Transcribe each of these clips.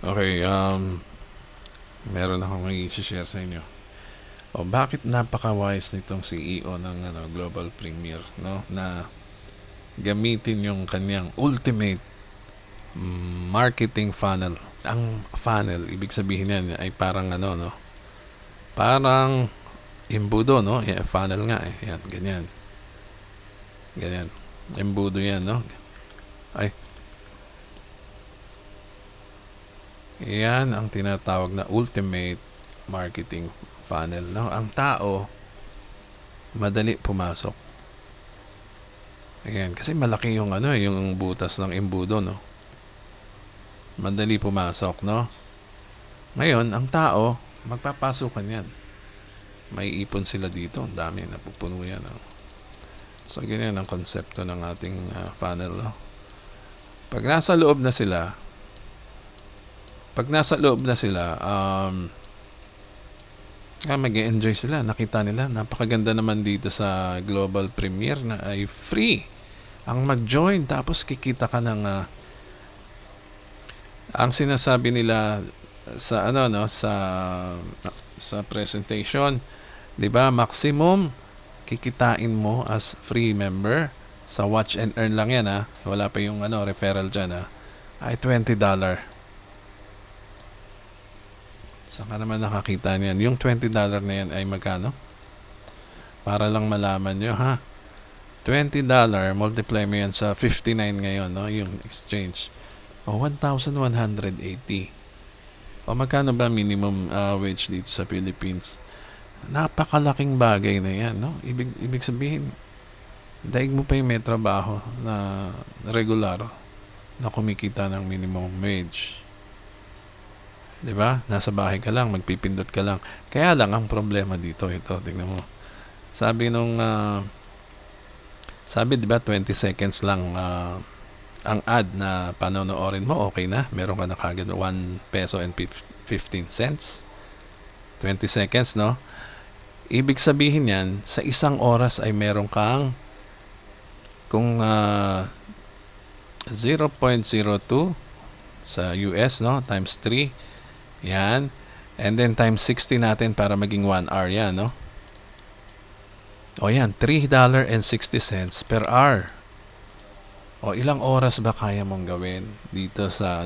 Okay, meron akong i-share sa inyo. Bakit napaka-wise nitong CEO ng Global Premier, no? Na gamitin yung kanyang ultimate marketing funnel. Ang funnel, ibig sabihin yan ay parang no? Parang embudo, no? Yeah, funnel nga eh. Yan, ganyan. Ganyan. Embudo yan, no? Ay, yan ang tinatawag na ultimate marketing funnel, no? Ang tao madali pumasok. Ayan, kasi malaki yung yung butas ng embudo, no? Madali pumasok, no? Ngayon, ang tao magpapasukan yan. May ipon sila dito, ang dami, napupuno yan, no? So ganyan ang konsepto ng ating funnel, no? Pag nasa loob na sila, mag-enjoy sila. Nakita nila, napakaganda naman dito sa Global Premier na ay free ang mag-join, tapos kikita ka ng ang sinasabi nila sa sa presentation, 'di ba? Maximum kikitain mo as free member sa watch and earn lang yan, wala pa yung referral diyan, ay $20. Saan ka naman nakakita niyan? Yung $20 na yan ay magkano? Para lang malaman nyo, $20, multiply mo yan sa 59 ngayon, no? Yung exchange. 1,180. Magkano ba minimum wage dito sa Philippines? Napakalaking bagay na yan, no? Ibig sabihin, daig mo pa yung may trabaho na regular na kumikita ng minimum wage. 'Di ba? Nasa bahay ka lang, magpipindot ka lang. Kaya lang ang problema dito, ito, tingnan mo. Sabi 'di ba 20 seconds lang ang ad na panonoorin mo, okay na. Meron ka na kagad 1 peso and 15 cents. 20 seconds, no? Ibig sabihin yan, sa isang oras ay meron kang kung 0.02 sa US, no? Times 3. Yan. And then times 60 natin para maging 1 hour yan, no? Yan, $3.60 per hour. Ilang oras ba kaya mong gawin dito sa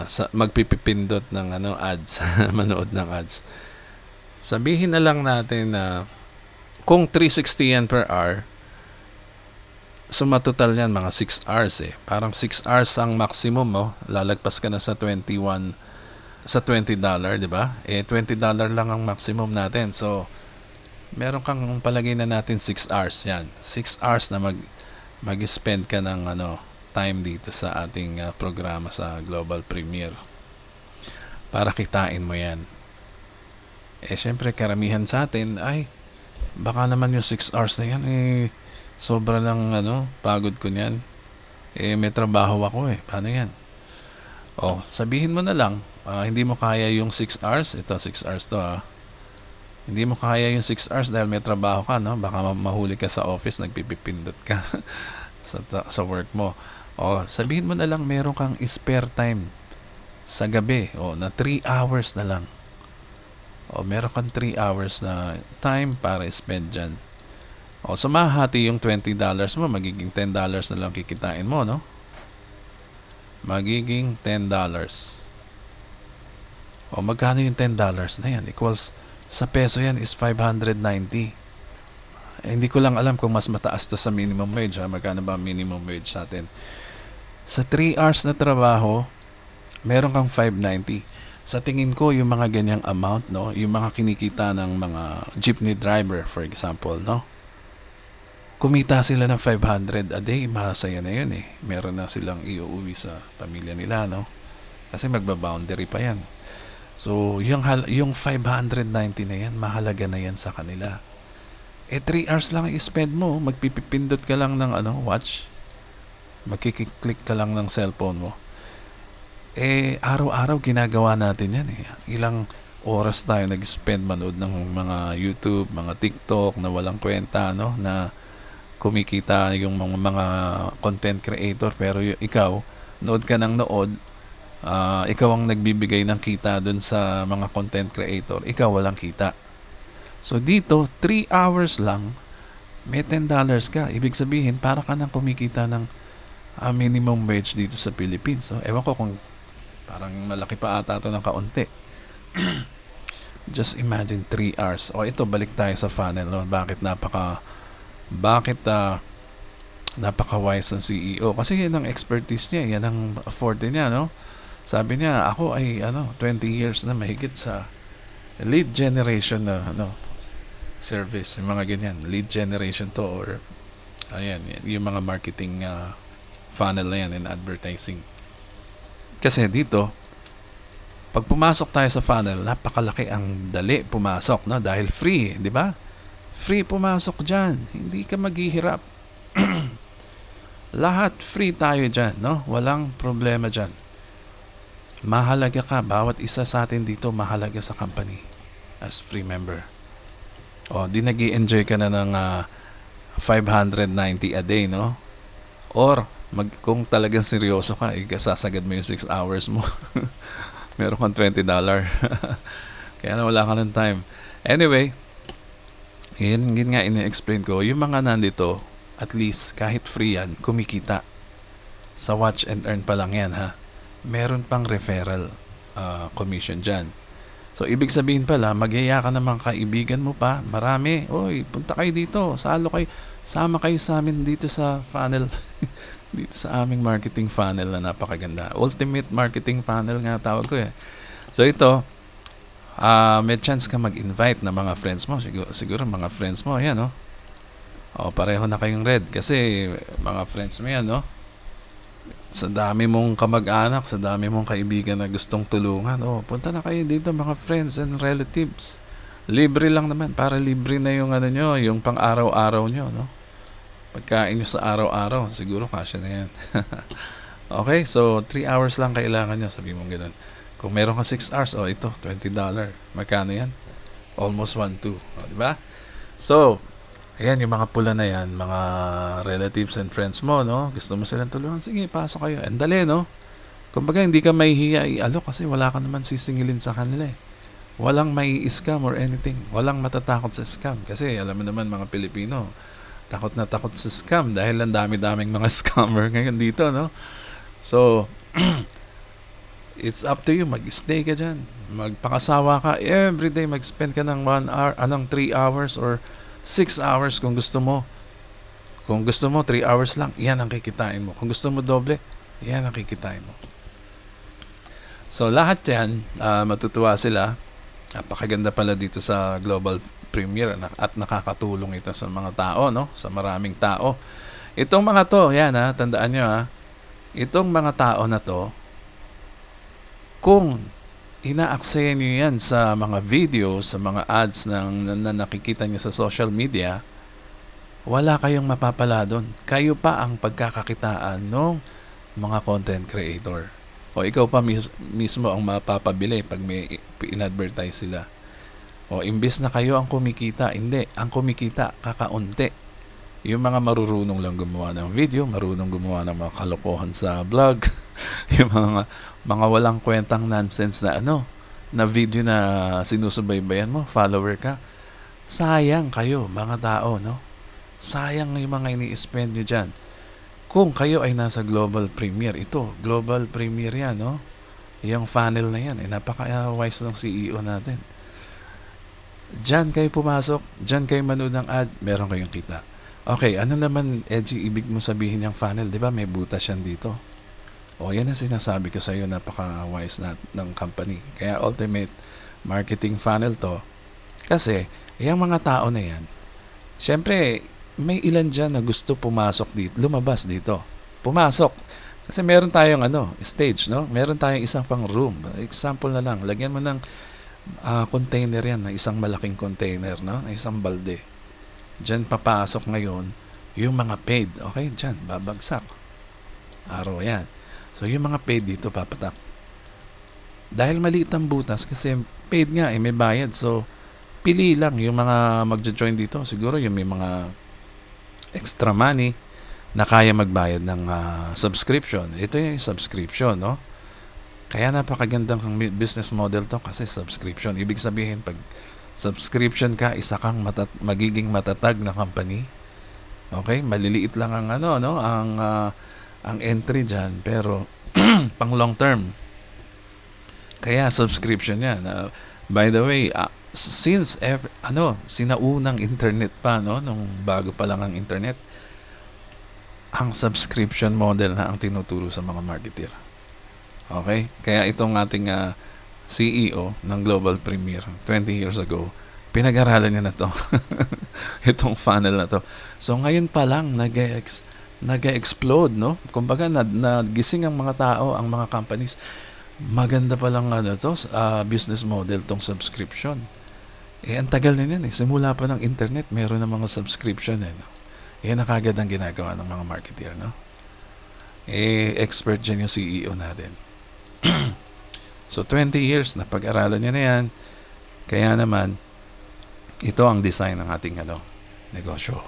sa magpipindot ng ads, manood ng ads. Sabihin na lang natin na kung 360 yan per hour, matotal yan mga 6 hours eh. Parang 6 hours ang maximum mo. Lalagpas ka na sa $20, di ba? $20 lang ang maximum natin. So, meron kang palagay na natin 6 hours. Yan. 6 hours na mag-spend ka ng time dito sa ating programa sa Global Premier. Para kitain mo yan. Syempre, karamihan sa atin, baka naman yung 6 hours na yan, sobra lang pagod ko niyan. May trabaho ako Paano yan? Sabihin mo na lang, hindi mo kaya yung 6 hours. Ito, 6 hours to Hindi mo kaya yung 6 hours dahil may trabaho ka, no? Baka mahuli ka sa office, nagpipindot ka sa work mo. Sabihin mo na lang meron kang spare time sa gabi, na 3 hours na lang. Meron kang 3 hours na time para spend dyan. So mahati yung $20 mo, magiging $10 na lang kikitain mo, no? Magiging $10. Magkano yung $10 na yan? Equals, sa peso yan is 590. Hindi ko lang alam kung mas mataas to sa minimum wage, magkano ba minimum wage sa atin? Sa 3 hours na trabaho, meron kang 590. Sa tingin ko, yung mga ganyang amount, no? Yung mga kinikita ng mga jeepney driver, for example, no? Kumita sila ng 500 a day, masaya na yun Meron na silang iuwi sa pamilya nila, no? Kasi magba-boundary pa yan. So, yung 590 na yan, mahalaga na yan sa kanila. 3 hours lang i-spend mo, magpipindot ka lang ng watch. Magkiklik ka lang ng cellphone mo. Araw-araw ginagawa natin yan Ilang oras tayo nag-spend manood ng mga YouTube, mga TikTok na walang kwenta, no? Na kumikita yung mga content creator, pero ikaw nood ka ng nood, ikaw ang nagbibigay ng kita dun sa mga content creator, ikaw walang kita. So dito, 3 hours lang, may $10 ka. Ibig sabihin, para ka nang kumikita ng minimum wage dito sa Philippines. So, ewan ko kung parang malaki pa ata ito ng kaunti. Just imagine 3 hours. O ito, balik tayo sa funnel. No? Bakit napaka-wise ng CEO? Kasi yan ang expertise niya. Yan ang forte niya. No? Sabi niya, ako ay 20 years na mahigit sa lead generation na service. Yung mga ganyan. Lead generation to or ayan, yung mga marketing funnel na yan and advertising. Kasi dito, pag pumasok tayo sa funnel, napakalaki ang dali pumasok, no? Dahil free, di ba? Free pumasok dyan. Hindi ka maghihirap. Lahat free tayo dyan, no? Walang problema dyan. Mahalaga ka. Bawat isa sa atin dito, mahalaga sa company as free member. O, di nag-i-enjoy ka na ng 590 a day, no? Or, kung talagang seryoso ka, sasagad mo yung 6 hours mo. Meron kang $20. Kaya na wala ka ng time. Anyway, yun nga ini-explain ko. Yung mga nandito, at least, kahit free yan, kumikita. Sa watch and earn pa lang yan, ha? Meron pang referral commission dyan. So, ibig sabihin pala, magyaya ka ng mga kaibigan mo pa. Marami. Oy, punta kayo dito. Sama kayo sa amin dito sa funnel. Dito sa aming marketing funnel na napakaganda. Ultimate marketing funnel nga tawag ko eh. So ito, may chance ka mag-invite na mga friends mo. Siguro mga friends mo, ayan, no? O, pareho na kayong red kasi mga friends mo yan, no? Sa dami mong kamag-anak, sa dami mong kaibigan na gustong tulungan, punta na kayo dito mga friends and relatives. Libre lang naman, para libre na yung nyo, yung pang-araw-araw nyo, no? Pagkain nyo sa araw-araw, siguro kasya na yan. Okay, so 3 hours lang kailangan nyo, sabi mong gano'n. Kung meron ka 6 hours, ito, $20. Magkano yan? Almost 1.2, diba? So, ayan, yung mga pula na yan, mga relatives and friends mo, no? Gusto mo silang tulungan, sige, pasok kayo. And dali, no? Kumbaga, hindi ka mahihiya kasi wala ka naman sisingilin sa kanila eh. Walang mai-scam or anything. Walang matatakot sa scam. Kasi alam mo naman mga Pilipino, takot na takot sa scam dahil ang dami-daming mga scammer ngayon dito, no? So, it's up to you. Mag-stay ka dyan. Magpakasawa ka. Everyday mag-spend ka ng 1 hour, 3 hours or 6 hours kung gusto mo. Kung gusto mo, 3 hours lang. Yan ang kikitain mo. Kung gusto mo doble, yan ang kikitain mo. So, lahat yan, matutuwa sila. Napakaganda pala dito sa Global Premier at nakakatulong ito sa mga tao, no? Sa maraming tao. Itong mga to, yan tandaan nyo itong mga tao na to, kung ina-aksaya nyo yan sa mga videos, sa mga ads na nakikita nyo sa social media, wala kayong mapapala doon. Kayo pa ang pagkakakitaan ng mga content creator. O ikaw pa mismo ang mapapabili pag may in-advertise sila. O imbis na kayo ang kumikita, hindi. Ang kumikita, kakaunti. Yung mga marurunong lang gumawa ng video, marunong gumawa ng mga kalokohan sa vlog, yung mga walang kwentang nonsense na na video na sinusubaybayan mo, follower ka. Sayang kayo, mga tao, no? Sayang yung mga ini-spend nyo dyan. Kung kayo ay nasa Global Premier, ito, Global Premier yan, no? Yung funnel na yan, napaka-wise ng CEO natin. Diyan kayo pumasok, diyan kayo manood ng ad, meron kayong kita. Okay, ano naman, Edgy, ibig mo sabihin yung funnel? Di ba may butas yan dito? O, yan ang sinasabi ko sa iyo, napaka-wise ng company. Kaya ultimate marketing funnel to. Kasi, yung mga tao na yan, syempre, may ilan dyan na gusto pumasok dito, lumabas dito. Pumasok. Kasi meron tayong stage, no? Meron tayong isang pang room. Example na lang, lagyan mo ng container yan, na isang malaking container, no? Na isang balde. Diyan papasok ngayon yung mga paid. Okay, diyan babagsak. Araw yan. So yung mga paid dito papatak. Dahil maliit ang butas kasi paid nga may bayad. So pili lang yung mga magjo-join dito. Siguro yung may mga extra money na kaya magbayad ng subscription. Ito yung subscription, no? Kaya napakagandang business model to kasi subscription. Ibig sabihin, pag subscription ka, isa kang magiging matatag na company. Okay? Maliliit lang ang ano, no? Ang entry diyan, pero pang long term. Kaya subscription 'yan. By the way, since sinaunang internet pa, no, nung bago pa lang ang internet, ang subscription model na ang tinuturo sa mga marketer. Okay? Kaya itong ating CEO ng Global Premier 20 years ago, pinag-aralan niya na to. Itong funnel na to. So ngayon pa lang nag-explode, no? Kumbaga nagising ang mga tao, ang mga companies. Maganda pa lang business model tong subscription. Ang tagal na yan eh. Simula pa ng internet, meron ng mga subscription eh. No? Yan na kagad ang ginagawa ng mga marketer, no? Expert dyan yung CEO natin. So 20 years na pag-aralan niya na yan. Kaya naman ito ang design ng ating negosyo.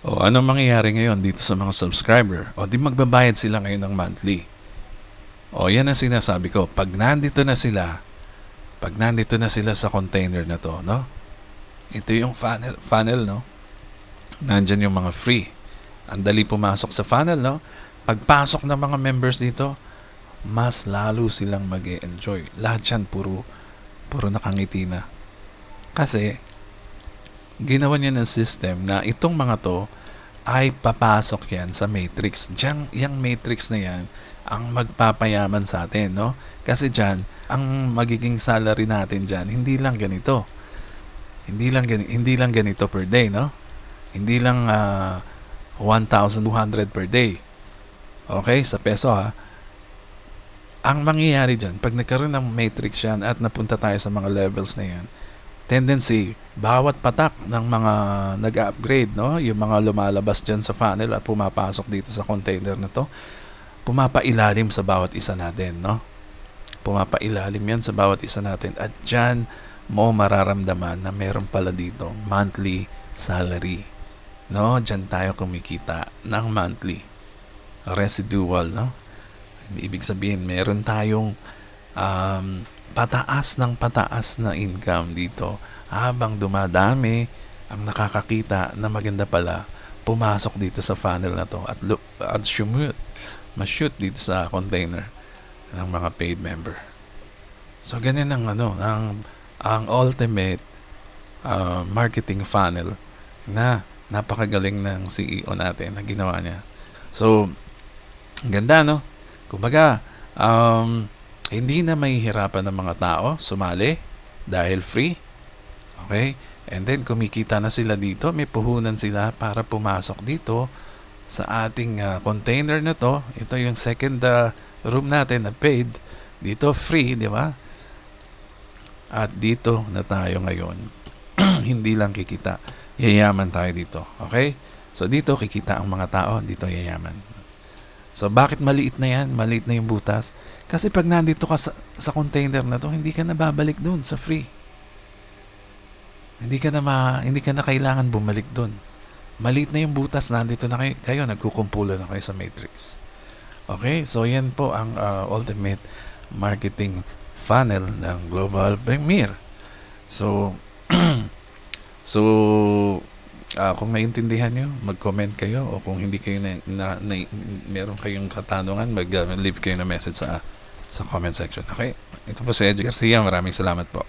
O anong mangyayari ngayon dito sa mga subscriber? O di magbabayad sila ngayon ng monthly. O yan ang sinasabi ko. Pag nandito na sila sa container na to, no? Ito yung funnel, no? Nandyan yung mga free. Ang dali pumasok sa funnel, no? Pagpasok ng mga members dito, mas lalo silang mag-e-enjoy. Lahat yan puro nakangiti na. Kasi ginawa niya ng system na itong mga to ay papasok yan sa matrix. Yung matrix na yan ang magpapayaman sa atin, no? Kasi dyan, ang magiging salary natin dyan, hindi lang ganito. Hindi lang ganito per day, no? Hindi lang 1,200 per day. Okay? Sa peso, ha? Ang mangyayari dyan, pag nagkaroon ng matrix yan at napunta tayo sa mga levels na yan, tendency, bawat patak ng mga nag-upgrade, no? Yung mga lumalabas dyan sa funnel at pumapasok dito sa container na to, pumapailalim sa bawat isa natin, no? Pumapailalim yan sa bawat isa natin. At dyan mo mararamdaman na meron pala dito monthly salary, no? Dyan tayo kumikita ng monthly residual, no? Ibig sabihin, meron tayong pataas na income dito habang dumadami ang nakakakita na maganda pala pumasok dito sa funnel na to at ma-shoot dito sa container ng mga paid member. So ganyan ang ultimate marketing funnel na napakagaling ng CEO natin na ginawa niya. So ganda, no? Kumbaga, hindi na mahihirapan ng mga tao sumali dahil free. Okay? And then, kumikita na sila dito. May puhunan sila para pumasok dito sa ating container na to. Ito yung second room natin na paid. Dito, free, di ba? At dito na tayo ngayon. Hindi lang kikita. Yayaman tayo dito. Okay? So, dito kikita ang mga tao. Dito yayaman. So, bakit maliit na yan? Maliit na yung butas. Kasi pag nandito ka sa container na to, hindi ka na babalik dun sa free. Hindi ka na kailangan bumalik dun. Maliit na yung butas, nandito na kayo nagkukumpulan na kayo sa matrix. Okay? So, yan po ang ultimate marketing funnel ng Global Premier. So, kung naiintindihan nyo, mag-comment kayo, o kung hindi kayo meron kayong katanungan, mag-leave kayo na message sa comment section. Okay? Ito po si Edgar Garcia. Maraming salamat po.